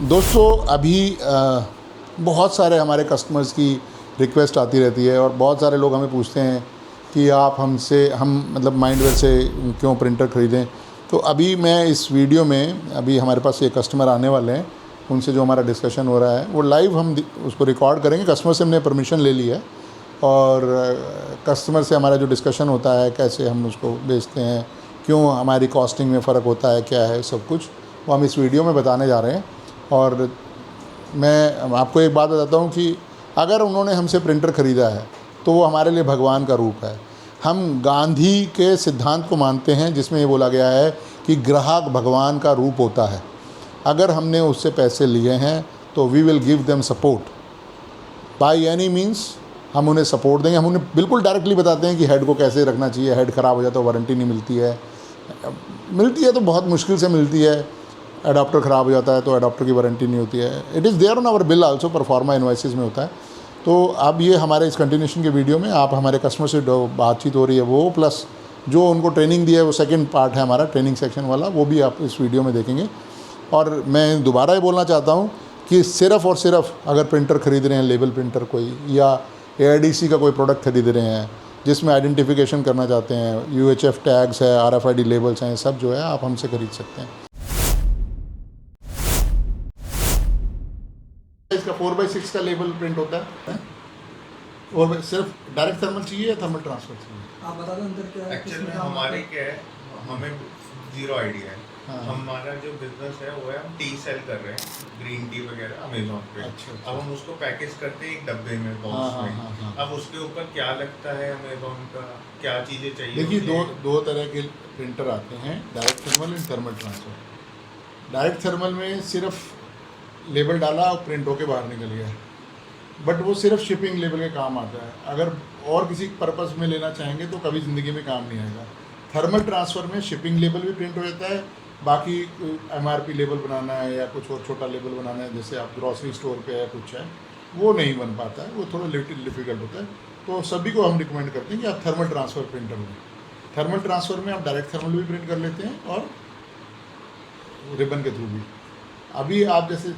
दोस्तों अभी बहुत सारे हमारे कस्टमर्स की रिक्वेस्ट आती रहती है और बहुत सारे लोग हमें पूछते हैं कि आप हम मतलब माइंडवेयर से क्यों प्रिंटर ख़रीदें। तो अभी मैं इस वीडियो में अभी हमारे पास ये कस्टमर आने वाले हैं, उनसे जो हमारा डिस्कशन हो रहा है वो लाइव हम उसको रिकॉर्ड करेंगे। कस्टमर से हमने परमिशन ले ली है और कस्टमर से हमारा जो डिस्कशन होता है, कैसे हम उसको बेचते हैं, क्यों हमारी कॉस्टिंग में फ़र्क होता है, क्या है सब कुछ, वो हम इस वीडियो में बताने जा रहे हैं। और मैं आपको एक बात बताता हूँ कि अगर उन्होंने हमसे प्रिंटर ख़रीदा है तो वो हमारे लिए भगवान का रूप है। हम गांधी के सिद्धांत को मानते हैं जिसमें ये बोला गया है कि ग्राहक भगवान का रूप होता है। अगर हमने उससे पैसे लिए हैं तो we will give them support by any means. हम उन्हें सपोर्ट देंगे। हम उन्हें बिल्कुल डायरेक्टली बताते हैं कि हेड को कैसे रखना चाहिए, हेड ख़राब हो जाए तो वारंटी नहीं मिलती है तो बहुत मुश्किल से मिलती है, एडाप्टर ख़राब हो जाता है तो एडाप्टर की वारंटी नहीं होती है। It is there on our bill also, proforma invoices में होता है। तो अब ये हमारे इस कंटिन्यूशन के वीडियो में आप हमारे कस्टमर से बातचीत हो रही है वो, प्लस जो उनको ट्रेनिंग दी है वो सेकंड पार्ट है हमारा ट्रेनिंग सेक्शन वाला, वो भी आप इस वीडियो में देखेंगे। और मैं दोबारा ये बोलना चाहता हूँ कि सिर्फ़ और सिर्फ अगर प्रिंटर ख़रीद रहे हैं, लेबल प्रिंटर कोई, या AIDC का कोई प्रोडक्ट ख़रीद रहे हैं जिसमें आइडेंटिफिकेशन करना चाहते हैं, UHF टैग्स है, RFID लेबल्स हैं, सब जो है आप हमसे ख़रीद सकते हैं। इसका 4x6 का लेबल प्रिंट होता है। और सिर्फ डायरेक्ट थर्मल चाहिए या थर्मल ट्रांसफर चाहिए? आप बता दो अंदर क्या है। एक्चुअली में हमारे क्या है, हमें जीरो आइडिया है। हाँ। हमारा जो बिजनेस है वो है हम टी सेल कर रहे हैं, ग्रीन टी वगैरह अमेजोन पे। अच्छा। अब हम उसको पैकेज करते हैं एक डब्बे में, बॉक्स में। अब उसके ऊपर क्या लगता है अमेजोन का, क्या चीज़ें चाहिए। देखिए दो तरह के प्रिंटर आते हैं, direct thermal and thermal transfer. Direct thermal में सिर्फ लेबल डाला और प्रिंट होके बाहर निकल गया, बट वो सिर्फ शिपिंग लेवल के काम आता है। अगर और किसी पर्पज़ में लेना चाहेंगे तो कभी ज़िंदगी में काम नहीं आएगा। थर्मल ट्रांसफ़र में शिपिंग लेवल भी प्रिंट हो जाता है, बाकी MRP लेवल बनाना है या कुछ और छोटा लेवल बनाना है, जैसे आप ग्रॉसरी स्टोर पे है कुछ है, वो नहीं बन पाता है, वो थोड़ा लिटिल डिफिकल्ट होता है। तो सभी को हम रिकमेंड करते हैं कि आप थर्मल ट्रांसफ़र प्रिंटर लें। थर्मल ट्रांसफ़र में आप डायरेक्ट थर्मल भी प्रिंट कर लेते हैं और रिबन के थ्रू भी। अभी आप जैसे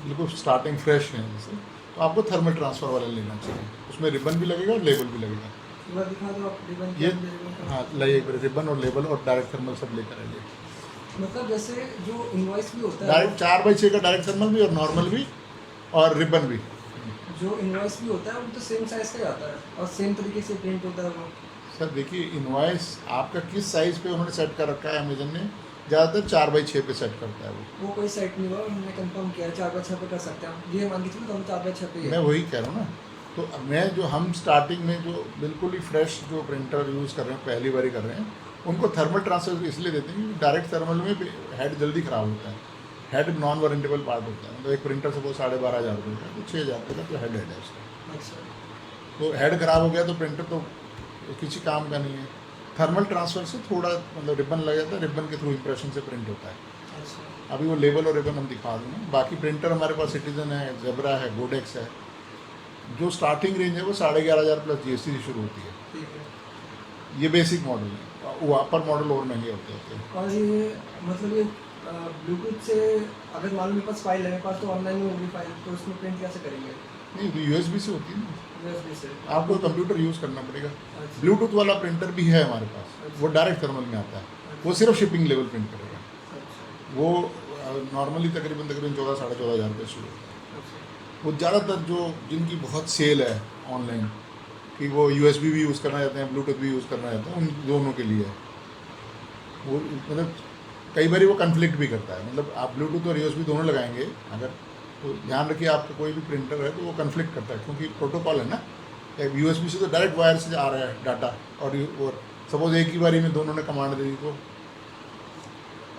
बिल्कुल स्टार्टिंग फ्रेश हैं जैसे, तो आपको थर्मल ट्रांसफ़र वाला लेना चाहिए, उसमें रिबन भी लगेगा और लेबल भी लगेगा। दिखा दो आप रिबन ये हाँ लाइए, रिबन और लेबल और डायरेक्ट थर्मल सब लेकर आइए। मतलब जैसे जो इनवॉइस भी होता है, डायरेक्ट 4x6 का डायरेक्ट थर्मल भी और नॉर्मल भी और रिबन भी। जो इनवॉइस भी होता है वो तो सेम साइज़ का ही आता है और सेम तरीके से प्रिंट होता है वो। सर देखिए, इनवॉइस आपका किस साइज़ पे उन्होंने सेट कर रखा है अमेजन ने, ज़्यादातर 4x6 पे सेट करता है वो कोई सेट नहीं हुआ, हमने कंफर्म किया 4x6 पे कर सकते हैं हम। ये मान के चलो तो हम 4x6 पे ही मैं है। वही कह रहा हूँ ना। तो हम स्टार्टिंग में जो बिल्कुल ही फ्रेश जो प्रिंटर यूज़ कर रहे हैं, पहली बार ही कर रहे हैं, उनको थर्मल ट्रांसफर इसलिए देते हैं क्योंकि डायरेक्ट थर्मल में हेड जल्दी ख़राब होता है। हेड नॉन वारंटेबल पार्ट होता है। तो एक प्रिंटर सपोज 12,500 रुपये का, तो 6,000 रुपये का तो हेड है उसका। अच्छा। तो हेड ख़राब हो गया तो प्रिंटर तो किसी काम का नहीं है। थर्मल ट्रांसफ़र से थोड़ा मतलब रिबन लग जाता है, रिबन के थ्रू इंप्रेशन से प्रिंट होता है। अच्छा। अभी वो लेबल और रिबन हम दिखा देंगे। बाकी प्रिंटर हमारे पास सिटीजन है, जेब्रा है, गोडेक्स है। जो स्टार्टिंग रेंज है वो 11,500 प्लस GST से शुरू होती है। ठीक है। ये बेसिक मॉडल है, वो अपर मॉडल और महंगे होते हैं। और ये मतलब ये ब्लूटूथ से अगर मान लो मेरे पास फाइल है, मेरे पास तो ऑनलाइन में होगी फाइल, तो उसमें प्रिंट कैसे करेंगे? नहीं, तो USB से होती है ना, USB से आपको कंप्यूटर यूज़ करना पड़ेगा। अच्छा। ब्लूटूथ वाला प्रिंटर भी है हमारे पास, वो डायरेक्ट थर्मल में आता है, वो सिर्फ शिपिंग लेवल प्रिंट करेगा। अच्छा। वो नॉर्मली तकरीबन 14,000 साढ़े 14,000 रुपये शुरू होता है। अच्छा। वो ज़्यादातर जो जिनकी बहुत सेल है ऑनलाइन, कि वो USB भी यूज़ करना चाहते हैं, ब्लूटूथ भी यूज़ करना चाहते हैं, उन दोनों के लिए है वो। मतलब कई बार वो कन्फ्लिक्ट भी करता है, मतलब आप ब्लूटूथ और USB दोनों लगाएंगे अगर, तो ध्यान रखिए आपका कोई भी प्रिंटर है तो वो कन्फ्लिक्ट करता है, क्योंकि प्रोटोकॉल है ना। USB से तो डायरेक्ट वायर से आ रहा है डाटा, और सपोज एक ही बारी में दोनों ने कमांड दे दी तो।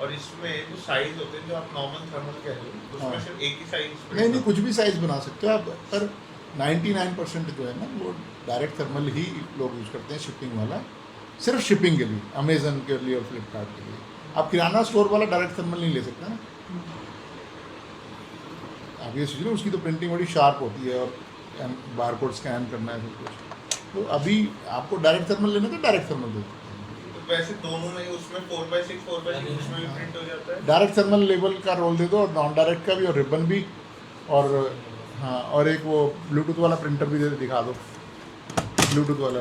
और इसमें जो साइज होते हैं जो आप नॉर्मल थर्मल कह रहे हो, उसमें हाँ। सिर्फ एक ही साइज। नहीं, कुछ भी साइज़ बना सकते हो आप, पर 99% जो है ना वो डायरेक्ट थर्मल ही लोग यूज़ करते हैं, शिपिंग वाला, सिर्फ शिपिंग के लिए, अमेजन के लिए और फ्लिपकार्ट के लिए। आप किराना स्टोर वाला डायरेक्ट थर्मल नहीं ले सकते ना। आप ये सोचिए, उसकी तो प्रिंटिंग बड़ी शार्प होती है और बारकोड स्कैन करना है सब कुछ। तो अभी आपको डायरेक्ट थर्मल लेना तो डायरेक्ट थर्मल दे सकते हैं। वैसे दोनों में उसमें 4x6 4x6 उसमें भी प्रिंट हो जाता है। डायरेक्ट थर्मल लेबल का रोल दे दो और नॉन डायरेक्ट का भी और रिबन भी, और हाँ और एक वो ब्लूटूथ वाला प्रिंटर भी दे दो, दिखा दो ब्लूटूथ वाला।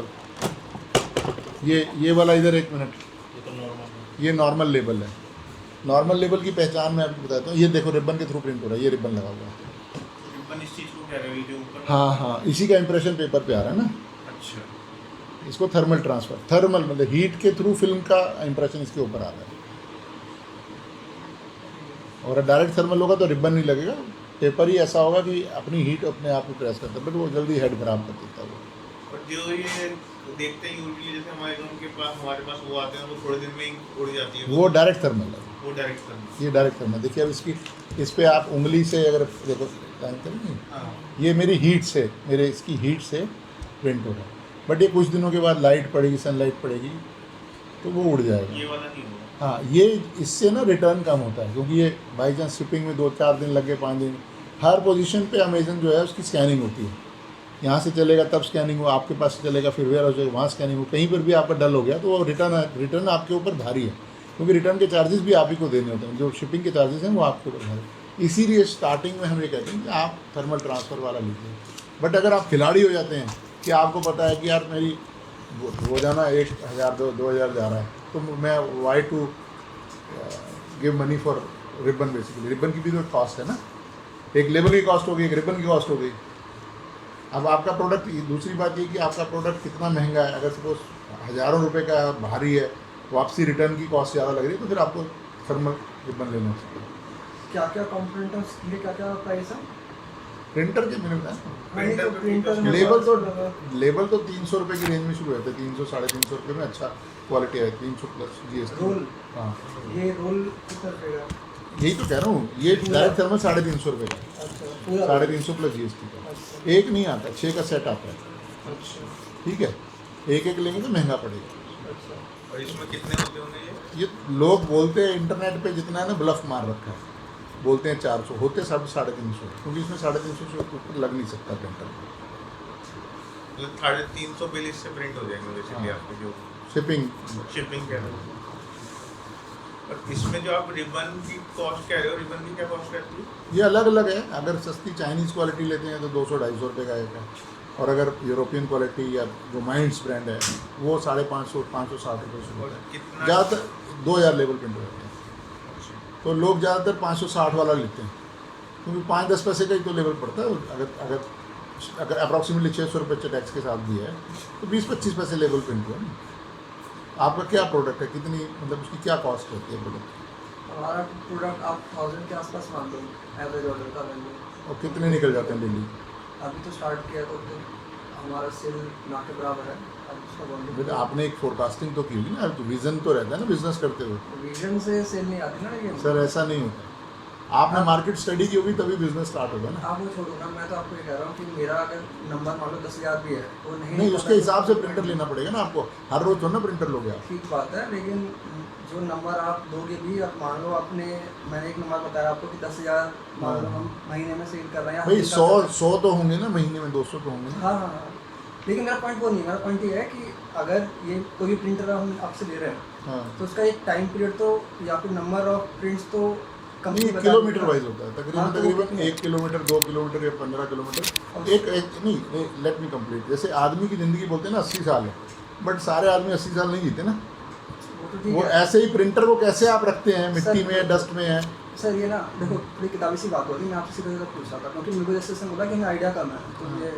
ये वाला इधर, एक मिनट, ये नॉर्मल लेबल है। नॉर्मल लेबल की पहचान मैं आपको बताता हूँ। ये देखो रिबन के थ्रू प्रिंट हो रहा है, ये रिबन लगा हुआ है। रिबन इस चीज को कह रहे हो, ये जो ऊपर। हाँ हाँ, इसी का इंप्रेशन पेपर पे आ रहा है ना। अच्छा, इसको थर्मल ट्रांसफ़र, थर्मल मतलब हीट के थ्रू फिल्म का इंप्रेशन इसके ऊपर आ रहा है। और डायरेक्ट थर्मल होगा तो रिबन नहीं लगेगा, पेपर ही ऐसा होगा कि अपनी हीट अपने आप ही प्रेस करता है, बट वो जल्दी हेड खराब कर देता है वो। और जो ये देखते हैं यूजुअली, जैसे हमारे पास वो आते हैं, वो थोड़े दिन में ही उड़ जाती है, वो डायरेक्ट थर्मल है, वो डायरेक्ट थर्मल। ये डायरेक्ट थर्मल। देखिए अब इसकी, इस पर आप उंगली से अगर देखो टाइम करेंगे, हाँ, ये मेरी हीट से, मेरे इसकी हीट से प्रिंट हो रहा है, बट ये कुछ दिनों के बाद लाइट पड़ेगी, सनलाइट पड़ेगी तो वो उड़ जाएगा। ये वाला नहीं होगा। हाँ, ये इससे ना रिटर्न कम होता है, क्योंकि ये बाई चांस शिपिंग में 2-4 दिन लग गए, 5 दिन, हर पोजीशन पे अमेजन जो है उसकी स्कैनिंग होती है। यहाँ से चलेगा तब स्कैनिंग हो, आपके पास से चलेगा फिर वेयर हो जाएगा, वहाँ स्कैनिंग हो, कहीं पर भी आपका डल हो गया तो वो रिटर्न आपके ऊपर भारी है, क्योंकि रिटर्न के चार्जेस भी आप ही को देने होते हैं, जो शिपिंग के चार्जेस हैं वो आपके ऊपर भारी। इसीलिए स्टार्टिंग में हम ये कहते हैं कि आप थर्मल ट्रांसफ़र वाला लीजिए। बट अगर आप खिलाड़ी हो जाते हैं कि आपको पता है कि यार मेरी रोजाना 1,000 2,000 जा रहा है, तो मैं why to give money for ribbon. Basically ribbon की भी तो कॉस्ट है ना, एक लेबल की कॉस्ट हो गई, एक रिबन की कॉस्ट हो गई। अब आपका प्रोडक्ट, दूसरी बात ये कि आपका प्रोडक्ट कितना महंगा है, अगर सपोज हज़ारों रुपए का भारी है, वापसी रिटर्न की कॉस्ट ज़्यादा लग रही है, तो फिर आपको थर्मल रिबन लेना चाहिए। क्या क्या कंपोनेंट है इसके, क्या क्या प्राइस है? प्रिंटर के मैंने बताया, प्रिंटर लेबल तो 300 रुपये की रेंज में शुरू होते हैं, 300 350 रुपये में अच्छा क्वालिटी है, 300 प्लस GST। रोल, हाँ, ये रोल कितना पड़ेगा? यही तो कह रहा हूँ, ये डायरेक्ट थर्मल 350 रुपये का, अच्छा, पूरा 350 प्लस GST का। अच्छा, एक नहीं आता, 6 का सेट आता है, अच्छा, ठीक है। एक एक लेंगे तो महंगा पड़ेगा। अच्छा। और इसमें कितने होते होंगे ये? ये लोग बोलते हैं इंटरनेट पे जितना है ना, ब्लफ मार रखा है, बोलते हैं 400, होते सब 350, क्योंकि इसमें 350 से ऊपर लग नहीं सकता प्रिंटर। मतलब 350 बिल इससे प्रिंट हो जाएंगे बेसिकली हाँ। आपके जो शिपिंग शिपिंग कह रहे हो। और इसमें जो आप रिबन की कॉस्ट कह रहे हो, रिबन की क्या कॉस्ट रहती है? ये अलग अलग है। अगर सस्ती चाइनीज़ क्वालिटी लेते हैं तो 200-250 रुपये का एक है, और अगर यूरोपियन क्वालिटी या जो माइंड्स ब्रांड है वो 550 560 रुपये से और होता है। कितना? ज़्यादातर 2000 लेवल प्रिंट रहते हैं, तो लोग ज़्यादातर 560 वाला लेते हैं, क्योंकि 5-10 पैसे का ही तो लेवल पड़ता है। अगर अप्रॉक्सीमेटली 600 रुपये टैक्स के साथ भी है तो 20-25 पैसे लेवल प्रिंट हुआ ना। आपका क्या प्रोडक्ट है, कितनी मतलब उसकी क्या कॉस्ट रहती है प्रोडक्ट, हमारा प्रोडक्ट आप 1000 के आसपास मान लो एवरेज ऑर्डर का वैल्यू। और कितने निकल जाते हैं डेली? अभी तो स्टार्ट किया तो हमारा सेल ना के बराबर है। अब उसका बेटा वॉल्यूम, आपने एक फोरकास्टिंग तो की होगी ना, तो विजन तो रहता है ना बिजनेस करते हुए। विजन से सेल नहीं आती ना, लेकिन सर ऐसा नहीं होता, आपने मार्केट स्टडी की होगी तभी बिजनेस स्टार्ट होगा ना। आप वो छोड़ो ना, मैं तो आपको ये कह रहा हूँ कि मेरा अगर नंबर मान लो 10,000 भी है तो नहीं, उसके हिसाब से प्रिंटर लेना पड़ेगा ना आपको, हर रोज तो ना प्रिंटर लोगे आप। ठीक बात है, लेकिन जो नंबर आप दोगे भी, आप मान लो आपने, मैंने एक नंबर बताया आपको कि 10,000 मान लो हम महीने में सेल कर रहे हैं। भाई 100 तो होंगे ना महीने में, 200 तो होंगे ना। हाँ हाँ हाँ, लेकिन मेरा पॉइंट वो नहीं, मेरा पॉइंट ये है कि अगर ये कोई भी प्रिंटर हम आपसे ले रहे हैं हाँ, तो उसका एक टाइम पीरियड तो या फिर नंबर ऑफ प्रिंट्स तो कंपनी नहीं किलोमीटर वाइज होता है, तकरीबन हाँ, तो तकरीबन 1 किलोमीटर 2 किलोमीटर या 15 किलोमीटर एक नहीं, लेट मी कंप्लीट। जैसे आदमी की ज़िंदगी बोलते हैं ना 80 साल है, बट सारे आदमी 80 साल नहीं जीते ना। वो तो ठीक वो है ऐसे ही प्रिंटर को कैसे आप रखते हैं, मिट्टी सर, में, डस्ट में है। सर। ये ना देखो, थोड़ी किताबी सी बात होती है, मैं आपसे सीधे सीधे पूछ रहा था, क्योंकि मेरे को जैसे से बोला कि हमें आइडिया कम है, तो ये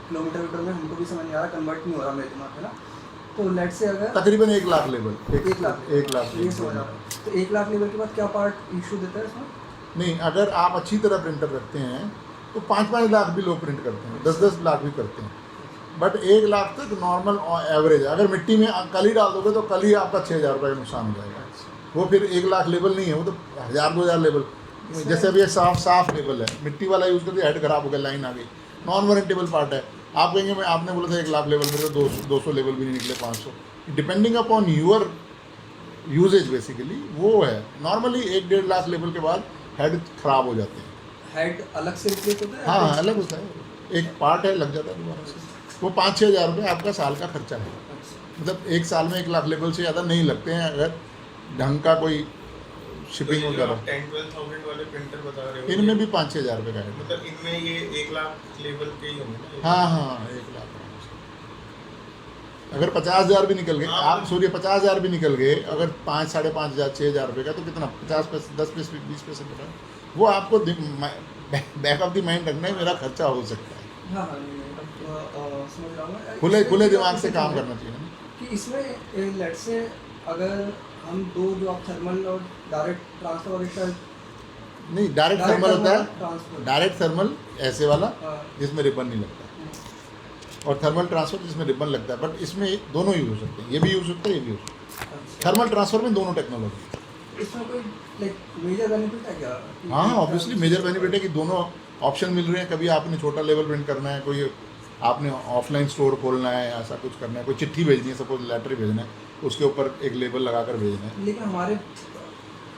किलोमीटर वीटर में हमको भी समझ नहीं आ रहा, कन्वर्ट नहीं हो रहा मेरे दिमाग में ना। तो लेट से अगर तकरीबन 1 लाख लेवल, 1 लाख 1 लाख ये समझ आ रहा है, तो 1 लाख लेवल के बाद क्या पार्ट इशू देता है इसमें? नहीं, अगर आप अच्छी तरह प्रिंटर रखते हैं तो 5-5 लाख भी लोग प्रिंट करते हैं, 10-10 लाख भी करते हैं, बट 1 लाख तक नॉर्मल एवरेज है। अगर मिट्टी में कल ही डाल दोगे तो कल ही आपका 6,000 रुपये का नुकसान हो जाएगा। वो फिर 1 लाख लेवल नहीं है, वो तो 1,000-2,000 लेवल। जैसे अभी ये साफ लेवल है, मिट्टी वाला यूज़ करके हेड खराब हो गया, लाइन आ गई, नॉन वारंटेबल पार्ट है। आप कहेंगे मैं, आपने बोला था 1 लाख लेवल, मेरे तो 200 लेवल भी नहीं निकले, 500, depending upon your usages basically वो है। नॉर्मली 1-1.5 लाख लेवल के बाद हेड खराब हो जाते हैं। हेड अलग से रिप्लेस होता है? हाँ, अलग होता है, एक पार्ट है, लग जाता है दोबारा से। वो 5-6 हज़ार रुपये आपका साल का खर्चा है। मतलब एक साल में 1 लाख लेवल से ज़्यादा नहीं लगते हैं अगर ढंग का कोई तो शिपिंग ये जो वगैरह। आप 10-12,000 वाले प्रिंटर बता रहे हो, इनमें भी 5-6 हज़ार रुपये का है। मतलब इनमें ये 1 लाख लेवल के ही होंगे ना? हाँ हाँ 1 लाख। अगर 50,000 भी निकल गए, हाँ, आप सोचिए 50,000 भी निकल गए, अगर 5, 5,500, 6,000 रुपये का, तो कितना 50 पैसे 10 पैसे 20 पैसे बता, वो आपको बैक ऑफ द माइंड रखना है, मेरा खर्चा हो सकता है। हाँ हाँ नहीं नहीं समझ रहा हूँ मैं। खुले इसमें खुले क्या दिमाग से है काम करना चाहिए ना। कि इसमें लेट से अगर हम दो जो आप थर्मल और डायरेक्ट ट्रांसफर वगैरह नहीं, डायरेक्ट Direct थर्मल होता thermal है, transfer। डायरेक्ट थर्मल ऐसे वाला हाँ। जिसमें रिबन नहीं लगता, और थर्मल ट्रांसफर जिसमें रिबन लगता है। बट इसमें दोनों यूज़ हो सकते हैं, ये भी यूज़ होता है, ये भी यूज़ होता है। अच्छा। थर्मल ट्रांसफर में दोनों टेक्नोलॉजी। इसमें कोई लाइक मेजर बेनिफिट है क्या? कि हाँ एक ऑब्वियसली तरह मेजर से- बेनिफिट है कि दोनों ऑप्शन मिल रहे हैं। कभी आपने छोटा लेवल प्रिंट करना है, कोई आपने ऑफलाइन स्टोर खोलना है, ऐसा कुछ करना है, कोई चिट्ठी भेजनी है, सपोज लेटर भेजना है, उसके ऊपर एक लेबल लगाकर भेजना है। लेकिन हमारे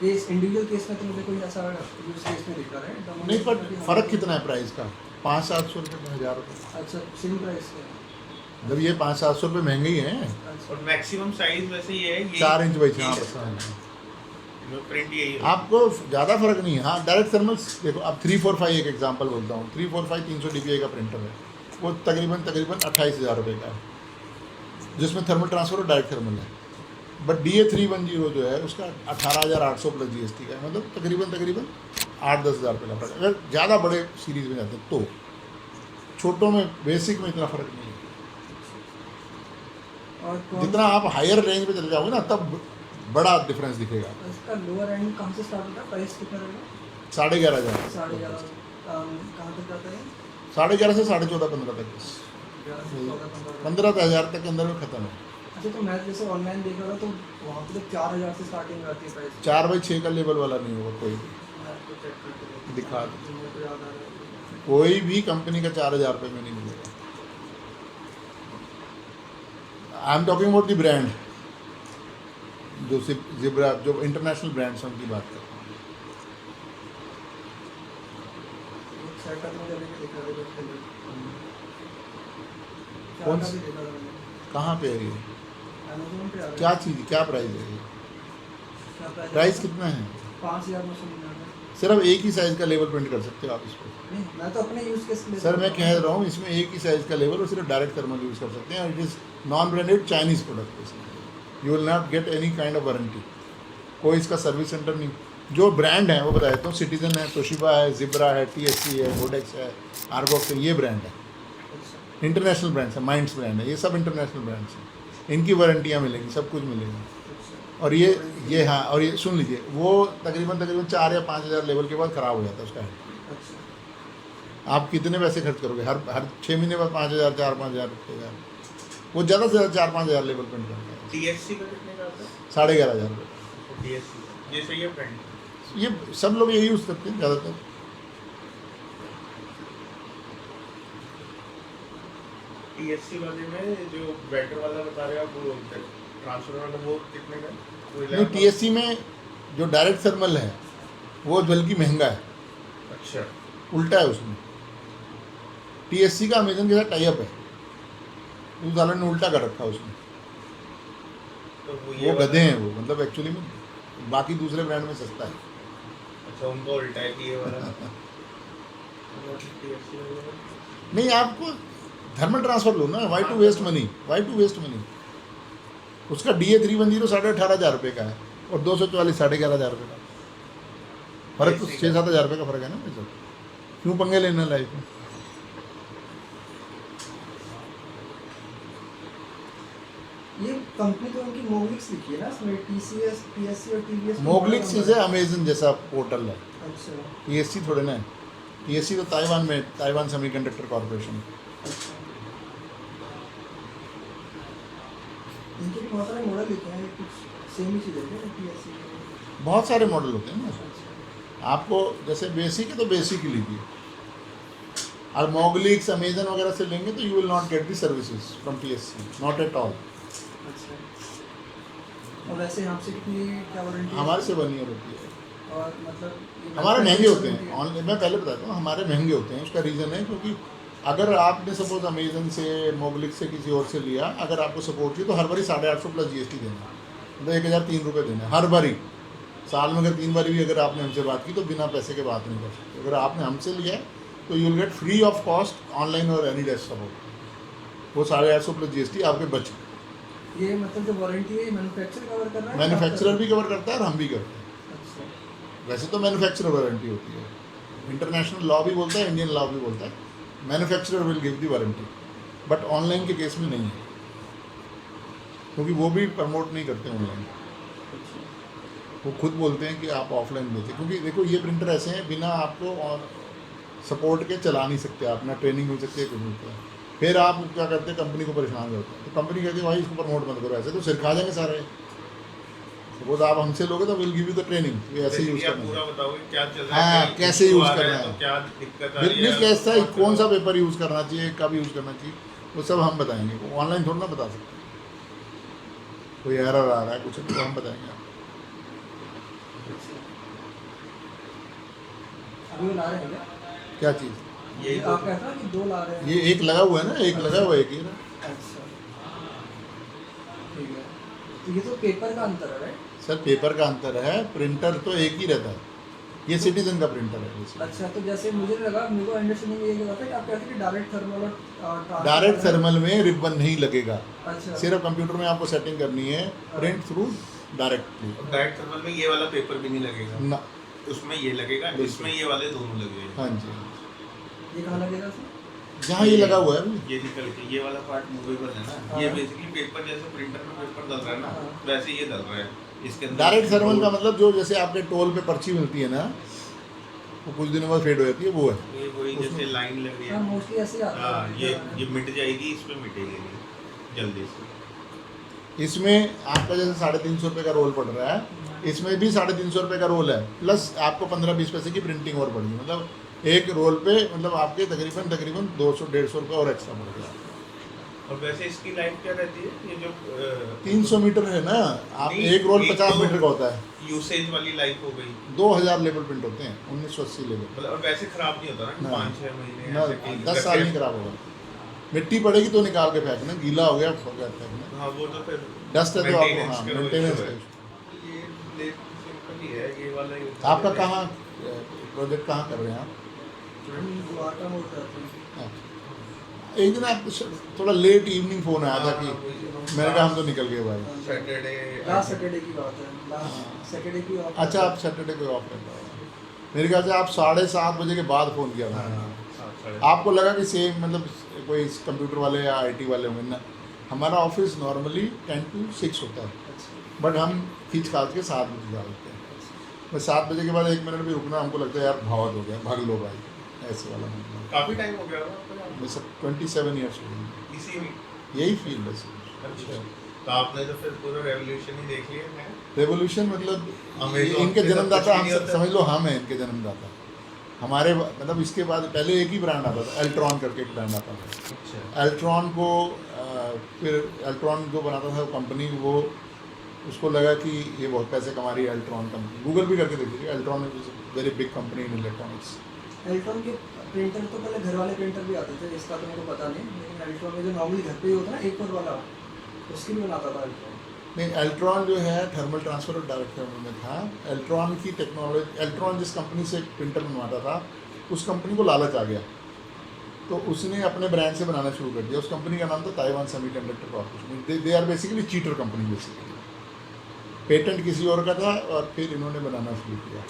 केस इंडिविजुअल केस में तो मुझे कोई ऐसा यूज केस में दिख रहा है नहीं, पर फ़र्क कितना है प्राइस का? 500-700 रुपये, 1,000 रुपये। अच्छा सेम प्राइस है। जब ये 500-700 रुपये महंगे ही हैं। अच्छा और मैक्सिमम साइज वैसे ये है, 4 इंच बाई 4 यही बस। हाँ। इनमें प्रिंट यही है। आपको ज़्यादा फर्क नहीं है। हाँ डायरेक्ट थर्मल्स देखो, अब 345 एक एग्जांपल बोलता हूँ, 345 300 dpi का प्रिंटर है, वो तकरीबन 28,000 रुपये का है, जिसमें थर्मल ट्रांसफर और डायरेक्ट थर्मल है। बट DA310 जो है उसका 18,800 प्लस GST का है, मतलब तकरीबन 8-10 हज़ार रुपये का फर्क। अगर ज़्यादा बड़े सीरीज़ में जाते हैं तो, छोटों में बेसिक में इतना फ़र्क नहीं है। और जितना आप हायर रेंज में चले जाओगे ना, तब बड़ा डिफरेंस दिखेगा। इसका लोअर एंड कहाँ से स्टार्ट होता है? प्राइस कितना रहेगा? 11,500। 11,500 कहाँ तक जाता है? 11,500 से 14,500-15 तक, 15,000 तक के अंदर में ख़त्म है। अच्छा तो मैं जैसे ऑनलाइन देख रहा था तो वहाँ पे तो 4,000 से स्टार्टिंग आती है प्राइस। 4x6 का लेवल वाला नहीं होगा कोई भी। मैं आपको चेक करके देखता हूँ। दिखा दो। तो मेरे को याद आ रहा है। कोई भी कंपनी का 4,000 रुपये में नहीं मिलेगा। I am talking about the brand, जो ज़ेब्रा, जो इंटरनेशनल ब्रांड्स हैं उनकी बात कर रहा हूँ। एक सेटअप में चले के देख रहा था पहले। कौन चार का सी? भी देखा था मैंने। कहाँ पे है ये? Amazon पे आ रहा है। क्या चीज़, क्या प्राइस है ये? क्या प्राइस कितना है? 5,999। सिर्फ एक ही साइज़ का लेवल प्रिंट कर सकते हो आप इस पर। नहीं मैं तो अपने यूज़ के लिए सर मैं कह रहा हूँ, इसमें एक ही साइज़ का लेवल और सिर्फ डायरेक्ट थर्मल यूज़ कर सकते हैं, और it is non branded Chinese product. You will not get any kind of warranty, कोई इसका सर्विस सेंटर नहीं। जो ब्रांड है वो बता देता हूँ, सिटीजन है, तोशिबा है, ज़ेब्रा है, TSC है, बोडेक्स है, आर्गॉक्स है, ये ब्रांड है। अच्छा इंटरनेशनल ब्रांड्स है, माइंड्स ब्रांड है, ये सब इंटरनेशनल ब्रांड्स हैं। इनकी वारंटियाँ मिलेंगी, सब कुछ मिलेगा। अच्छा और ये हाँ, और ये सुन लीजिए, वो तकरीबन 4 या 5 हज़ार लेवल के बाद ख़राब हो जाता है उसका हेड। अच्छा आप कितने पैसे खर्च करोगे? हर 6 महीने बाद 5,000, 4-5 हज़ार रुपये, वो ज़्यादा से ज़्यादा 4-5 हज़ार लेवल प्रिंट करता है। TSC का कितने का आता है? 11,500 रुपये। TSC ये सही है ब्रांड। ये सब लोग यही यूज़ करते हैं ज़्यादातर। TSC वाले में जो बैटर वाला बता रहे हो आप, वो ट्रांसफर वाला, वो कितने का है? वो नहीं, 11 TSC में जो डायरेक्ट थर्मल है वो बल्कि महंगा है, अच्छा उल्टा है उसमें। TSC का अमेजन के साथ टाई अप है, उस वाले ने उल्टा कर रखा है उसमें। तो वो गधे हैं वो, मतलब एक्चुअली में बाकी दूसरे ब्रांड में सस्ता है। अच्छा उनको उल्टा है कि ये वाला TSC वाला। नहीं, आपको थर्मल ट्रांसफर लो ना, why to waste money, why to waste money. उसका DA310 18,500 रुपये का है, और 244 11,500 रुपये का। फर्क तो 6-7 हज़ार रुपये का फ़र्क है ना भाई साहब, क्यों पंगे लेना लाइफ में? ये कंपनी तो उनकी मोग्लिक्स लिखी है ना इसमें, TCS, TSC और TVS। मोग्लिक्स इसे अमेजन जैसा पोर्टल है, अच्छा TSC थोड़े ना है। TSC तो ताइवान में, ताइवान सेमीकंडक्टर कॉर्पोरेशन। अच्छा इनके भी बहुत सारे मॉडल लिखे हैं, कुछ सेम ही चीज़ है क्या TSC के? बहुत सारे मॉडल होते हैं ना। अच्छा आपको जैसे बेसिक है तो बेसिक ही लीजिए, और मोग्लिक्स अमेजन वगैरह से लेंगे तो you will not get the services from TSC, not at all. अच्छा और वैसे हमसे कितनी क्या वारंटी? हमारे से 1 ईयर होती है। और मतलब हमारे महंगे होते हैं ऑनलाइन, मैं पहले बताता हूँ, हमारे महंगे होते हैं। उसका रीज़न है क्योंकि अगर आपने सपोज अमेजन से, मोबिलिक से, किसी और से लिया, अगर आपको सपोर्ट चाहिए तो हर बारी 850 प्लस GST देना, मतलब 1003 रुपये देना हर बारी। साल में अगर 3 बारी भी अगर आपने हमसे बात की तो बिना पैसे के बात नहीं कर सकते। अगर आपने हमसे लिया है तो you will get free of cost online और एनी डेस्क सपोर्ट। वो 850 प्लस GST आपके बच गए। ये मतलब जो वारंटी है मैन्युफैक्चर कवर कर रहा है? मैन्युफैक्चरर भी कवर करता है और हम भी करते हैं। अच्छा, वैसे तो मैन्युफैक्चरर वारंटी होती है, इंटरनेशनल लॉ भी बोलता है, इंडियन लॉ भी बोलता है manufacturer will give the warranty, but online के केस में नहीं है, क्योंकि वो भी प्रमोट नहीं करते ऑनलाइन। वो खुद बोलते हैं कि आप ऑफलाइन बेचें, क्योंकि देखो ये प्रिंटर ऐसे हैं बिना आपको और सपोर्ट के चला नहीं सकते आप, ना ट्रेनिंग मिल सकती है, कुछ मिलता है। फिर आप क्या करते हैं, कंपनी को परेशान करते हैं, तो कंपनी कहती है भाई इसको प्रमोट मत करो, ऐसे तो सिर खा जाएंगे सारे। सपोज आप हमसे लोगे तो will give you the training, ये ऐसे यूज़ बेसिकली आप करना पूरा है। बताओगे क्या चल रहा हाँ, है, कैसे issue यूज़ आ रहा करना है, है। तो क्या दिक्कत आ रही बिल्कुल है, कैसा कौन कौन सा सा- पेपर यूज़ करना चाहिए, कब यूज़ करना चाहिए, वो सब हम बताएंगे। वो ऑनलाइन थोड़ा ना बता सकते, कोई एरर आ रहा है कुछ तो हम बताएंगे आपको। अभी वो ला रहे हैं क्या? क्या चीज़? यही आप तो- कहते हैं कि 2 ला रहे हैं। ये एक लगा हुआ है ना, एक लगा हुआ है, एक ही ना। अच्छा, ठीक है। तो ये तो पेपर का अंतर है, राइट? सर पेपर का अंतर है, प्रिंटर तो एक ही रहता है। ये सिटीजन का प्रिंटर है basically। अच्छा, तो जैसे मुझे लगा, मेरे को अंडरस्टैंडिंग ये था कि आप कहते हैं कि डायरेक्ट थर्मल और ट्रांसफर डायरेक्ट वाला- थर्मल में रिबन नहीं लगेगा, अच्छा, सिर्फ कंप्यूटर में आपको सेटिंग करनी है, print through directly direct thermal में ये वाला पेपर भी नहीं लगेगा, ना। उसमें ये लगेगा, बिल्कुल। इसमें ये वाले दोनों लगेगा। हाँ जी, ये कहाँ लगेगा सर? जहाँ ये लगा हुआ है अभी। ये निकल के ये वाला पार्ट मूवेबल है ना, हाँ। ये बेसिकली पेपर जैसे प्रिंटर में पेपर डल रहा है ना, हाँ। वैसे ये डल रहा है इसके अंदर। डायरेक्ट थर्मल का मतलब जो जैसे आपके टोल पे पर्ची मिलती है ना, वो कुछ दिनों बाद फेड हो जाती है, वो है। ये वही जैसे उसमें- लाइन लग रही हाँ, है। मोस्टली ऐसे ही आता हाँ, है। ये मिट जाएगी, इस पे मिटेगी नहीं जल्दी से। इसमें आपका जैसे 350 रुपये का रोल पड़ रहा है, इसमें भी 350 रुपये का रोल है, प्लस आपको 15-20 पैसे की प्रिंटिंग और पड़ेगी, मतलब एक रोल पे मतलब आपके तकरीबन 200-150 रुपये और एक्स्ट्रा पड़ गया। और वैसे इसकी लाइफ क्या रहती है, ये जो 300 मीटर है ना, आप नहीं, एक रोल एक 50 तो- मीटर का होता है, यूसेज वाली लाइफ हो गई, 2000 लेवल प्रिंट होते हैं, 1980 लेवल। मतलब और वैसे खराब नहीं होता ना, ना। 5-6 महीने ना, ऐसे कहीं 10 साल नहीं खराब होगा। मिट्टी पड़ेगी तो निकाल के फेंकना, गीला हो गया फेंकना। हाँ, वो तो फिर डस्ट है तो आपको, maintenance हाँ, का वो मेंटेनेंस issue का है। issue। ये सिंपल ही है, ये वाला ही आपका कहाँ प्रोजेक्ट कहाँ कर रहे हैं आप? हम द्वारका मोड़ जाते हैं। अच्छा। एक दिन आप थोड़ा लेट इवनिंग फ़ोन आया था कि मैंने कहा हम तो निकल गए भाई। सैटरडे लास्ट सैटरडे की बात है, लास्ट सैटरडे की ऑफ। अच्छा, आप सैटरडे को ऑफ रहता है। मेरे ख्याल से आप 7:30 बजे के बाद फ़ोन किया था। आपको लगा कि सेम मतलब कोई कंप्यूटर वाले या IT वाले होंगे ना। हमारा ऑफिस नॉर्मली 10 to 6 होता है, अच्छा, बट हम खींच खाच के 7 बजे जाते हैं। बस 7 बजे के बाद 1 मिनट भी रुकना हमको लगता है यार भावत हो गया, भाग लो भाई, ऐसे वाला मतलब। काफी टाइम हो गया होगा आपको यहाँ पे? मैं सब 27 ईयर्स हो गए, इसी में। यही फील्ड है। अच्छा, तो आपने तो फिर पूरा रेवोल्यूशन ही देख लिया है। रेवोल्यूशन मतलब Amazon इनके पे सब जन्मदाता कुछ हम नहीं होता। समझ लो, हम हैं इनके जन्मदाता। हमारे मतलब इसके बाद पहले एक ही ब्रांड आता था, एल्ट्रॉन करके एक ब्रांड आता था। अच्छा, एल्ट्रॉन को फिर एल्ट्रॉन जो बनाता था कंपनी, वो उसको लगा कि ये बहुत पैसे कमा रही है एल्ट्रॉन कंपनी। गूगल भी करके देखिए, Eltron is very big company in electronics. Eltron के प्रिंटर तो पहले घर वाले प्रिंटर भी आते थे, इसका तो मेरे को पता नहीं, लेकिन एल्ट्रॉन में जो नॉर्मली घर पे ही होता है ना, एक और वाला, उसकी भी बनाता था एल्ट्रॉन। नहीं, एल्ट्रॉन जो है थर्मल ट्रांसफर और डायरेक्ट थर्मल में था। एल्ट्रॉन की टेक्नोलॉजी, एल्ट्रॉन जिस कंपनी से प्रिंटर बनवाता था, उस कंपनी को लालच आ गया, तो उसने अपने ब्रांड से बनाना शुरू कर दिया। उस कंपनी का नाम था Taiwan semiconductor corporation. They are basically cheater company basically. Patent किसी और का था और फिर इन्होंने बनाना शुरू किया।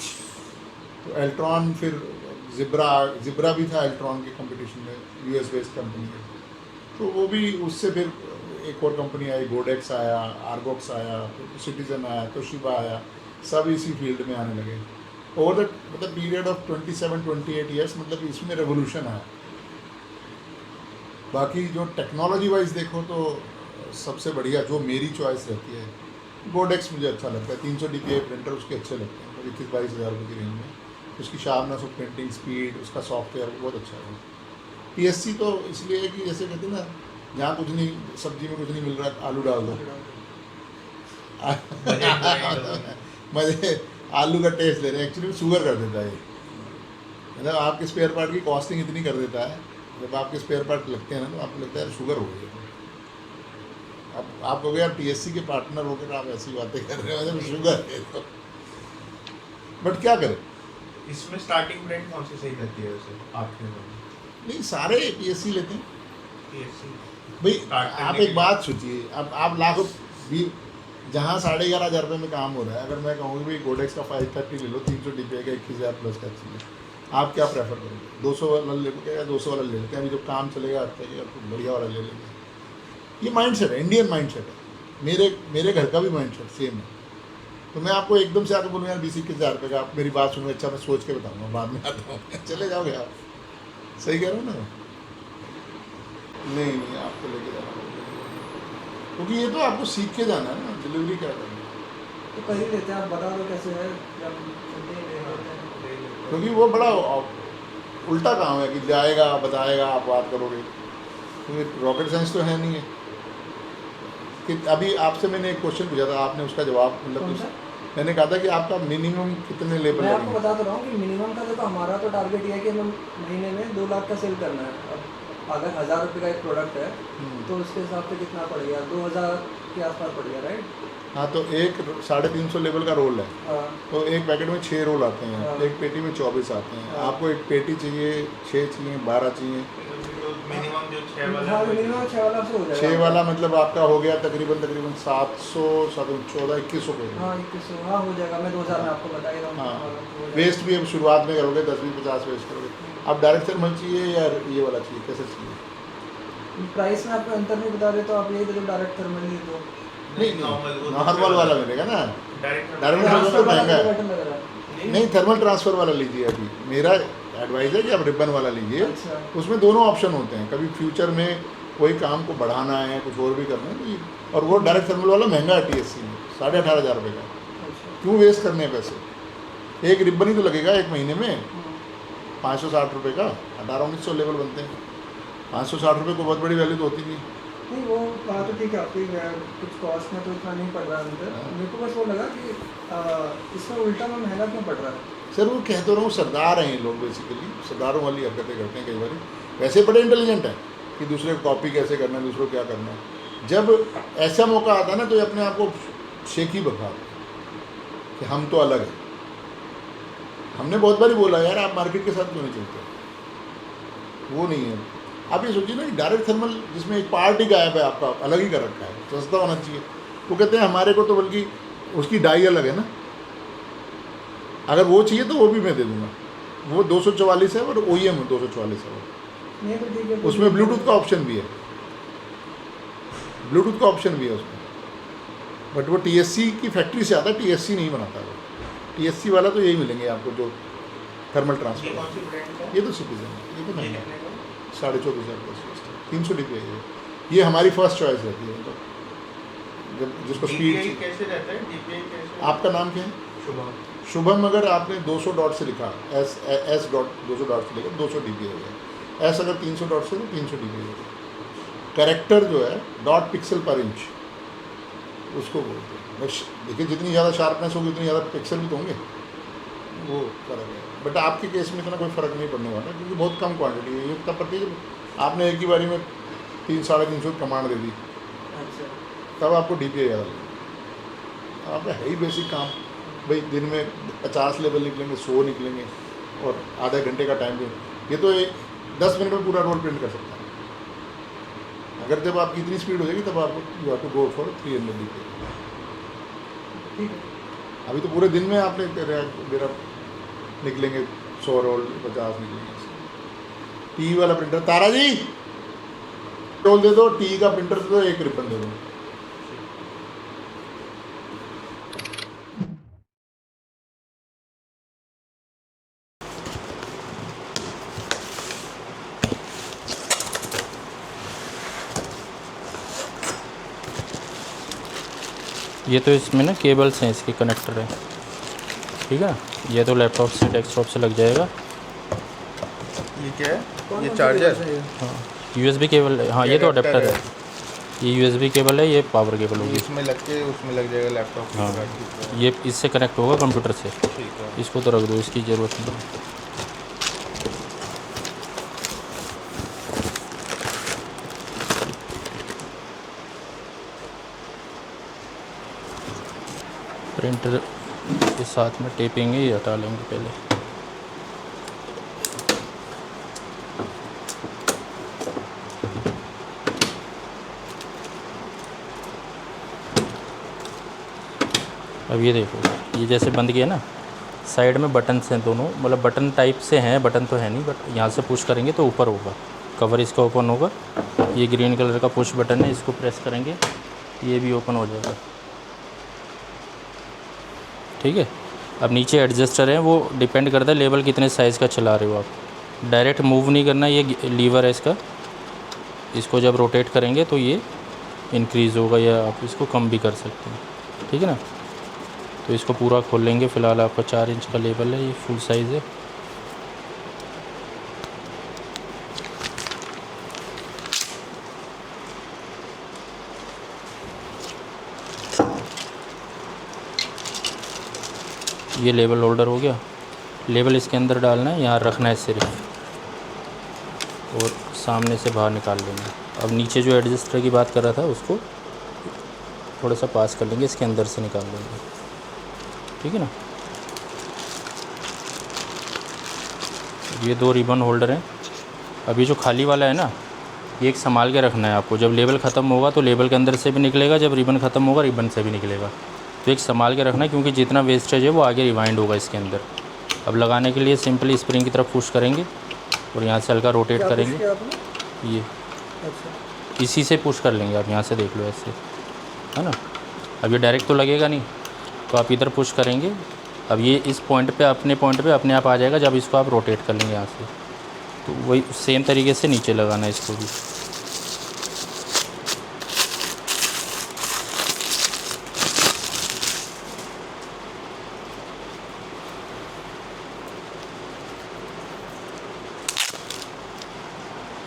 तो एल्ट्रॉन, फिर जिब्रा भी था एल्ट्रॉन के कंपटीशन में, US बेस्ड कंपनी है। तो वो भी उससे फिर एक और कंपनी आई, गोडेक्स आया, आर्गोक्स आया, सिटीजन आया, तोशिबा आया, सब इसी फील्ड में आने लगे। ओवर द मतलब पीरियड ऑफ 27-28 ईयर्स, मतलब इसमें रेवोल्यूशन आया। बाकी जो टेक्नोलॉजी वाइज देखो तो सबसे बढ़िया जो मेरी चॉइस रहती है, गोडेक्स मुझे अच्छा लगता है। 300 DPI प्रिंटर उसके अच्छे लगते हैं, 21-22 हज़ार रुपये की रेंज में। उसकी शार्पनेस ऑफ प्रिंटिंग स्पीड, उसका सॉफ्टवेयर बहुत अच्छा है। PSC तो इसलिए है कि जैसे कहते हैं ना, जहाँ कुछ नहीं, सब्जी में कुछ नहीं मिल रहा आलू डाल दो, मजे आलू का टेस्ट ले रहे हैं। एक्चुअली शुगर कर देता है ये, मतलब आपके स्पेयर पार्ट की कॉस्टिंग इतनी कर देता है जब आपके स्पेयर पार्ट लगते हैं ना तो आपको लगता है यार शुगर हो गई है। अब आप कहोगे यार टीएससी के पार्टनर होकर आप ऐसी बातें कर रहे हो जब शुगर है तो, बट क्या करें। इसमें स्टार्टिंग ब्रांड कौन सी सही रहती है वैसे आपके में? नहीं सारे टीएससी लेते हैं TSC भाई। Start करने आप के एक लिए। बात सोचिए, अब आप लाखों भी जहाँ 11,500 रुपये में काम हो रहा है, अगर मैं कहूँ कि भाई कोडेक्स का 530 ले लो, 300 DPI का 21,000 प्लस का चाहिए, आप क्या प्रेफर करोगे? 200 वाला ले लो या 200 वाला ले लेते हैं? अभी जब काम चलेगा आपका ये आपको बढ़िया वाला ले लेंगे। ये माइंडसेट है, इंडियन माइंडसेट है। मेरे घर का भी माइंडसेट सेम है। तो मैं आपको एकदम से आकर बोलूँ यार 20-21,000 रुपये का, आप मेरी बात सुनो, अच्छा मैं सोच के बताऊँगा, बाद में आता हूँ चले जाओगे आप। सही कह रहे हो ना? नहीं आपको लेके जाना पड़ेगा, क्योंकि ये तो आपको सीख के जाना है ना, डिलीवरी क्या करना है। तो कर ही लेते हैं, आप बता दो कैसे है, जब चलते ही ले लेते हैं। क्योंकि वो बड़ा उल्टा काम है कि जाएगा बताएगा आप बात करोगे, क्योंकि रॉकेट साइंस तो है नहीं है। कि अभी आपसे मैंने एक क्वेश्चन पूछा था, आपने उसका जवाब कौन सा? मैंने कहा था कि आपका मिनिमम कितने लेवल मैं आपको लगेंगे? बता तो रहा हूँ कि मिनिमम का देखो हमारा तो टारगेट ये है कि हमें महीने में 2 लाख का सेल करना है। अब अगर 1,000 रुपये का एक प्रोडक्ट है तो उसके हिसाब से कितना पड़ गया, 2,000 के आसपास पड़ गया, राइट? हाँ, तो एक 350 लेवल का रोल है, हाँ तो एक पैकेट में 6 रोल आते हैं, हाँ। एक पेटी में 24 आते हैं। हाँ। आपको एक पेटी चाहिए, 6 चाहिए, 12 चाहिए? मिनिमम जो 6 वाला हाँ, मिनिमम 6 वाला से हो जाएगा। 6 वाला मतलब आपका हो गया तकरीबन 700 14 2100 पे। हाँ 2100, हाँ हो जाएगा। मैं 2,000 में आपको बता ही रहा हूँ। हाँ, हो जाएगा। वेस्ट भी अब शुरुआत में करोगे 10-20-50 वेस्ट करोगे। आप डायरेक्ट थर्मल चाहिए या ये वाला चाहिए, कैसे चाहिए? प्राइस में आपको अंतर नहीं बता रहे तो आप यही दे दो, डायरेक्ट थर्मल ही दो। नहीं नॉर्मल वाला मिलेगा ना, डायरेक्ट डायरेक्ट ट्रांसफर थर्मल वाला महंगा है। बटन लग रहा है। नहीं, थर्मल ट्रांसफ़र वाला लीजिए। अभी मेरा एडवाइस है कि आप रिबन वाला लीजिए। अच्छा। उसमें दोनों ऑप्शन होते हैं, कभी फ्यूचर में कोई काम को बढ़ाना है, कुछ और भी करना है तो और वो डायरेक्ट थर्मल वाला महंगा है TSC में, 18,500 रुपये का। अच्छा। क्यों वेस्ट करने हैं पैसे? एक रिबन ही तो लगेगा एक महीने में 560 रुपये का, 1800-1900 लेवल बनते हैं। 560 रुपये को बहुत बड़ी वैल्यू तो होती नहीं। नहीं वो बात तो ठीक है आपकी, कुछ कॉस्ट में तो इतना नहीं पड़ रहा है अंदर। मेरे को बस वो लगा कि इसमें उल्टा में महंगा क्यों पड़ रहा है। सर वो कह तो रहा हूँ, सरदार हैं ये लोग, बेसिकली सरदारों वाली हरकतें करते हैं कई बार। वैसे बड़े इंटेलिजेंट हैं कि दूसरे को कॉपी कैसे करना है, दूसरों को क्या करना है। जब ऐसा मौका आता है ना तो ये अपने आप को शेखी बखाते हैं कि हम तो अलग हैं। हमने बहुत बारी बोला यार आप मार्केट के साथ क्यों नहीं चलते, वो नहीं है। आप ये सोचिए ना कि डायरेक्ट थर्मल जिसमें एक पार्ट ही गायब है आपका, अलग ही कर रखा है, सस्ता होना चाहिए। वो कहते हैं हमारे को तो बल्कि उसकी डाई अलग है ना, अगर वो चाहिए तो वो भी मैं दे दूंगा। वो 244 है और OEM 244 है। नहीं तो ठीक है। उसमें ब्लूटूथ का ऑप्शन भी है, ब्लूटूथ का ऑप्शन भी है उसमें। बट वो TSC की फैक्ट्री से आता है, TSC नहीं बनाता वो। TSC वाला तो यही मिलेंगे आपको जो थर्मल ये ट्रांसफर। कौन सी ब्रांड का? ये तो सिटीजन है, ये तो ये महंगा है, कितने का? 24,500 300 DPI है। ये हमारी फर्स्ट चॉइस रहती है, मतलब जब जिसको DPI स्पीड। कैसे रहता है? DPI कैसे? आपका नाम क्या है? शुभम। शुभम, अगर आपने 200 डॉट से लिखा, S डॉट 200 डॉट से लिखा 200 DPI हो गया। S अगर 300 डॉट से तो 300 DPI हो गया। कैरेक्टर जो है डॉट पिक्सल पर इंच, उसको बोलते हैं। बस देखिए जितनी ज़्यादा शार्पनेस होगी उतनी ज़्यादा पिक्सल भी तो होंगे, वो फ़र्क है। बट आपके केस में इतना कोई फ़र्क नहीं पड़ने वाला, क्योंकि बहुत कम क्वांटिटी है। ये तब पड़ती है जब आपने एक ही बारी में 300-350 कमांड दे दी, अच्छा। तब आपको DPI ज़्यादा लगेगा। आपका है ही बेसिक काम भाई, दिन में 50 लेवल निकलेंगे, 100 निकलेंगे और आधा घंटे का टाइम दे। ये तो 10 मिनट में पूरा रोल प्रिंट कर सकता है। अगर जब आपकी इतनी स्पीड हो जाएगी तब आपको you have to go for 300 DPI। ठीक है। अभी तो पूरे दिन में आपने मेरा निकलेंगे 100 रोल, 50 निकलेंगे। T वाला प्रिंटर, तारा जी रोल दे दो, T का प्रिंटर दे दो, एक रिबन दे दो। ये तो इसमें ना केबल्स हैं, इसके कनेक्टर है, ठीक है। ये तो लैपटॉप से डेस्कटॉप से लग जाएगा। ये क्या है? कौन ये कौन सा चार्जर? केबल है ये? हाँ USB केबल है, हाँ ये तो अडेप्टर है। ये USB केबल है, ये पावर केबल होगी। इसमें लग के उसमें लग जाएगा लैपटॉप हाँ, की। ये इससे कनेक्ट होगा कंप्यूटर से। ठीक है। इसको तो रख दो, इसकी ज़रूरत नहीं। प्रिंटर के साथ में टेपिंग ही हटा लेंगे पहले। अब ये देखो, ये जैसे बंद किया ना, साइड में बटन्स हैं दोनों, मतलब बटन टाइप से हैं, बटन तो है नहीं, बट यहाँ से पुश करेंगे तो ऊपर होगा, कवर इसका ओपन होगा। ये ग्रीन कलर का पुश बटन है, इसको प्रेस करेंगे ये भी ओपन हो जाएगा, ठीक है। अब नीचे एडजस्टर है, वो डिपेंड करता है लेवल कितने साइज़ का चला रहे हो आप। डायरेक्ट मूव नहीं करना, ये लीवर है इसका, इसको जब रोटेट करेंगे तो ये इंक्रीज़ होगा या आप इसको कम भी कर सकते हैं, ठीक है ना। तो इसको पूरा खोल लेंगे। फ़िलहाल आपका 4 इंच का लेवल है, ये फुल साइज़ है। ये लेवल होल्डर हो गया। लेवल इसके अंदर डालना है, यहाँ रखना है सिर्फ, और सामने से बाहर निकाल लेंगे। अब नीचे जो एडजस्टर की बात कर रहा था उसको थोड़ा सा पास कर लेंगे, इसके अंदर से निकाल लेंगे, ठीक है ना। ये 2 रिबन होल्डर हैं। अभी जो खाली वाला है ना, ये एक संभाल के रखना है आपको। जब लेवल ख़त्म होगा तो लेवल के अंदर से भी निकलेगा, जब रिबन ख़त्म होगा रिबन से भी निकलेगा। तो एक संभाल के रखना है, क्योंकि जितना वेस्टेज है वो आगे रिवाइंड होगा इसके अंदर। अब लगाने के लिए सिंपली स्प्रिंग की तरफ पुश करेंगे और यहाँ से हल्का रोटेट करेंगे। ये अच्छा, इसी से पुश कर लेंगे आप, यहाँ से देख लो ऐसे, है ना। अब ये डायरेक्ट तो लगेगा नहीं, तो आप इधर पुश करेंगे। अब ये इस पॉइंट पे, अपने पॉइंट पे अपने आप आ जाएगा जब इसको आप रोटेट कर लेंगे यहाँ से। तो वही सेम तरीके से नीचे लगाना है इसको भी।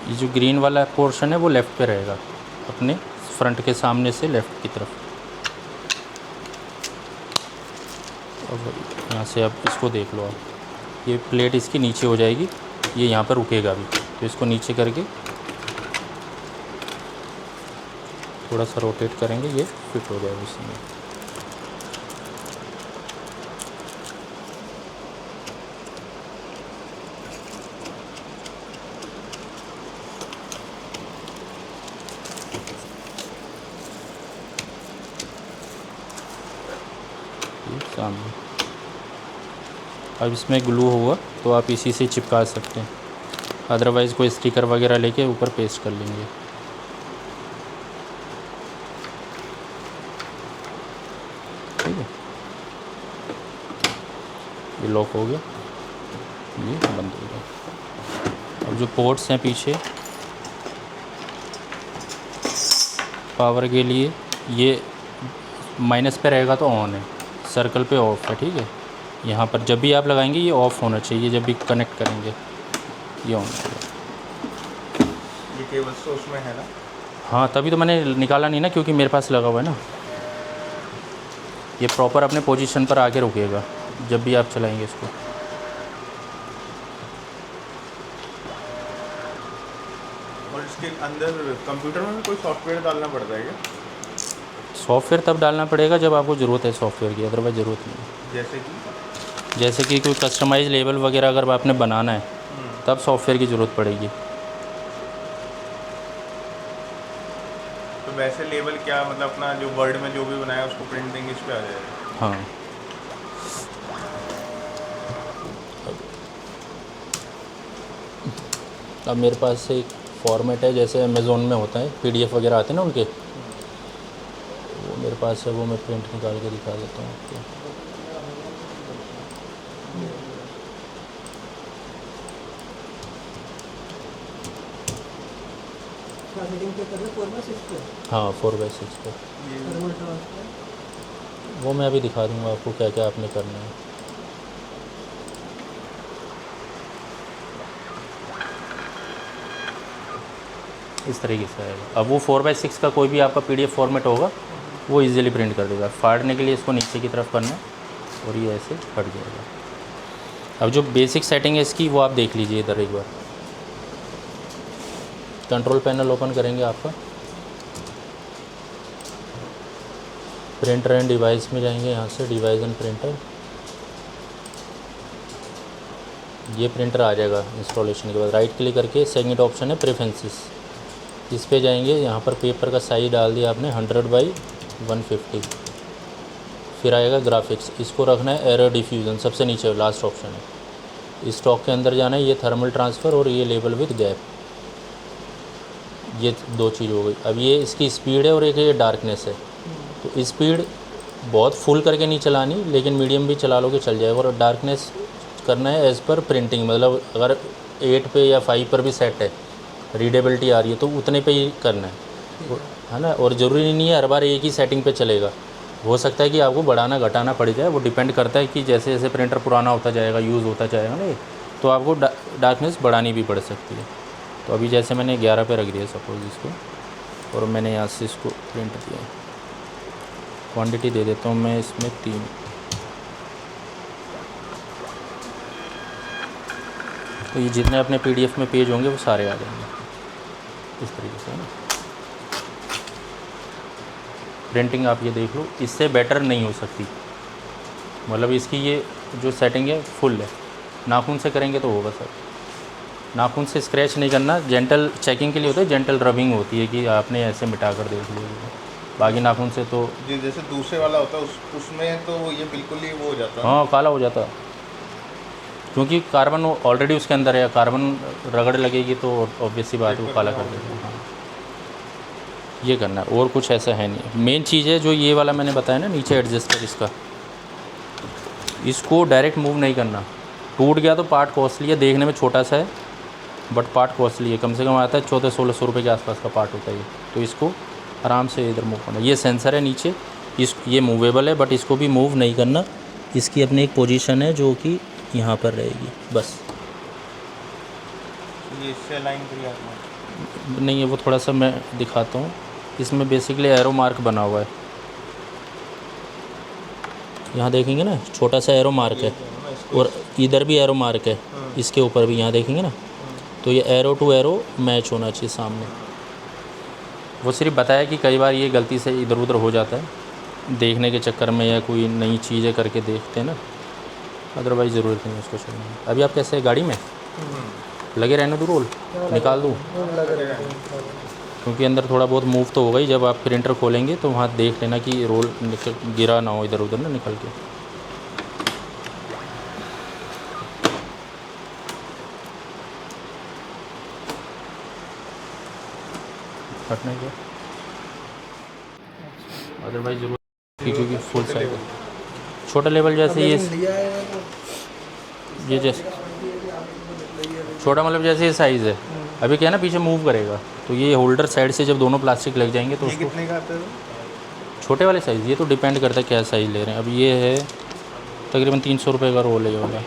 ये जो ग्रीन वाला पोर्शन है वो लेफ़्ट पे रहेगा, अपने फ्रंट के सामने से लेफ़्ट की तरफ। अब यहाँ से अब इसको देख लो आप, ये प्लेट इसकी नीचे हो जाएगी, ये यहाँ पर रुकेगा भी। तो इसको नीचे करके थोड़ा सा रोटेट करेंगे, ये फिट हो जाएगा इसमें। सामने अब इसमें ग्लू होगा तो आप इसी से चिपका सकते हैं, अदरवाइज़ कोई स्टिकर वगैरह लेके ऊपर पेस्ट कर लेंगे। ठीक है, ये लॉक हो गया, ये बंद हो गया। अब जो पोर्ट्स हैं पीछे पावर के लिए, ये माइनस पे रहेगा तो ऑन है, सर्कल पे ऑफ है, ठीक है। यहाँ पर जब भी आप लगाएंगे ये ऑफ़ होना चाहिए, जब भी कनेक्ट करेंगे ये ऑन होगा। ये केबल तो उसमें है ना? हाँ, तभी तो मैंने निकाला नहीं ना, क्योंकि मेरे पास लगा हुआ है ना। ये प्रॉपर अपने पोजीशन पर आके रुकेगा जब भी आप चलाएंगे इसको। और इसके अंदर कंप्यूटर में भी कोई सॉफ्टवेयर डालना पड़ता है क्या? सॉफ्टवेयर तब डालना पड़ेगा जब आपको ज़रूरत है सॉफ्टवेयर की, अदरवाइज़ ज़रूरत नहीं। जैसे कि कोई कस्टमाइज लेवल वगैरह अगर आपने बनाना है तब सॉफ्टवेयर की ज़रूरत पड़ेगी। तो वैसे लेवल क्या, मतलब अपना जो वर्ड में जो भी बनाया उसको प्रिंटिंग इस पे आ जाएगा? हाँ, अब मेरे पास एक फॉर्मेट है, जैसे अमेज़ोन में होता है PDF वगैरह आते हैं ना उनके, वो मेरे पास है, वो मैं प्रिंट निकाल के दिखा देता हूँ आपको। हाँ, 4x6 पे। वो मैं अभी दिखा दूँगा आपको क्या क्या आपने करना है। इस तरीके से आएगा। अब वो 4x6 का कोई भी आपका PDF फॉर्मेट होगा वो इजीली प्रिंट कर देगा। फाड़ने के लिए इसको नीचे की तरफ करना है और ये ऐसे फट जाएगा। अब जो बेसिक सेटिंग है इसकी वो आप देख लीजिए इधर एक बार। कंट्रोल पैनल ओपन करेंगे आपका, प्रिंटर एंड डिवाइस में जाएंगे, यहाँ से डिवाइस एंड प्रिंटर, ये प्रिंटर आ जाएगा इंस्टॉलेशन के बाद। राइट क्लिक करके सेकंड ऑप्शन है प्रेफरेंसेस, इस पे जाएंगे। यहाँ पर पेपर का साइज डाल दिया आपने 100/150। फिर आएगा ग्राफिक्स, इसको रखना है एरर डिफ्यूज़न, सबसे नीचे लास्ट ऑप्शन है। स्टॉक के अंदर जाना है, ये थर्मल ट्रांसफ़र और ये लेबल विद गैप, ये 2 चीज़ हो गई। अब ये इसकी स्पीड है और एक ये डार्कनेस है। तो स्पीड बहुत फुल करके नहीं चलानी, लेकिन मीडियम भी चला लोगे चल जाएगा। और डार्कनेस करना है एज़ पर प्रिंटिंग, मतलब अगर 8 पे या 5 पर भी सेट है, रीडेबिलिटी आ रही है तो उतने पे ही करना है ना। और ज़रूरी नहीं है हर बार एक ही सेटिंग पे चलेगा, हो सकता है कि आपको बढ़ाना घटाना पड़ जाए, वो डिपेंड करता है कि जैसे जैसे प्रिंटर पुराना होता जाएगा, यूज़ होता जाएगा ना, तो आपको डार्कनेस बढ़ानी भी पड़ सकती है। तो अभी जैसे मैंने 11 पे रख दिया सपोज़ इसको, और मैंने यहाँ से इसको प्रिंट दिया, क्वांटिटी दे देता हूँ मैं इसमें 3। तो ये जितने अपने PDF में पेज होंगे वो सारे आ जाएंगे इस तरीके से, है ना। प्रिंटिंग आप ये देख लो, इससे बेटर नहीं हो सकती, मतलब इसकी ये जो सेटिंग है फुल है। नाखून से करेंगे तो होगा सर, नाखून से स्क्रैच नहीं करना, जेंटल चेकिंग के लिए होता है, जेंटल रबिंग होती है कि आपने ऐसे मिटा कर देख लिया। बाकी नाखून से तो जी जैसे दूसरे वाला होता है उसमें तो ये बिल्कुल ही वो हो जाता है। हाँ, काला हो जाता है, क्योंकि कार्बन ऑलरेडी उसके अंदर है, कार्बन रगड़ लगेगी तो ऑब्वियस सी बात है वो काला कर देगा। हाँ, ये करना है, और कुछ ऐसा है नहीं। मेन चीज़ है जो ये वाला मैंने बताया ना नीचे एडजस्टर, इसका इसको डायरेक्ट मूव नहीं करना। टूट गया तो पार्ट कॉस्टली है, देखने में छोटा सा है बट पार्ट कॉस्टली है, कम से कम आता है 1400-1600 रुपये के आसपास का पार्ट होता है ये। तो इसको आराम से इधर मूव करना। ये सेंसर है नीचे, ये मूवेबल है बट इसको भी मूव नहीं करना, इसकी अपनी एक पोजीशन है जो कि यहाँ पर रहेगी बस। ये इससे अलाइन किया आपने? नहीं है, वो थोड़ा सा मैं दिखाता हूँ। इसमें बेसिकली एरो मार्क बना हुआ है, यहाँ देखेंगे ना छोटा सा एरो मार्क है, और इधर भी एरो मार्क है, इसके ऊपर भी यहाँ देखेंगे ना। तो ये एरो टू एरो मैच होना चाहिए सामने। वो सिर्फ बताया कि कई बार ये गलती से इधर उधर हो जाता है देखने के चक्कर में, या कोई नई चीज़ें करके देखते हैं ना, अदरवाइज़ ज़रूरत नहीं है उसको छोड़ने। अभी आप कैसे गाड़ी में लगे रहने दूँ, रोल निकाल दूँ, क्योंकि अंदर थोड़ा बहुत मूव तो होगा ही। जब आप प्रिंटर खोलेंगे तो वहाँ देख लेना कि रोल गिरा ना हो इधर उधर ना निकल के। हटना ही, अदरवाइज जरूर, क्योंकि फुल साइज है। छोटा लेवल जैसे ये जैसे छोटा मतलब जैसे ये साइज़ है, अभी क्या है ना पीछे मूव करेगा, तो ये होल्डर साइड से जब दोनों प्लास्टिक लग जाएंगे तो ये उसको कितने का आता है? छोटे वाले साइज़, ये तो डिपेंड करता है क्या साइज़ ले रहे हैं। अब ये है तकरीबन 300 रुपये का रोल है ये वाला।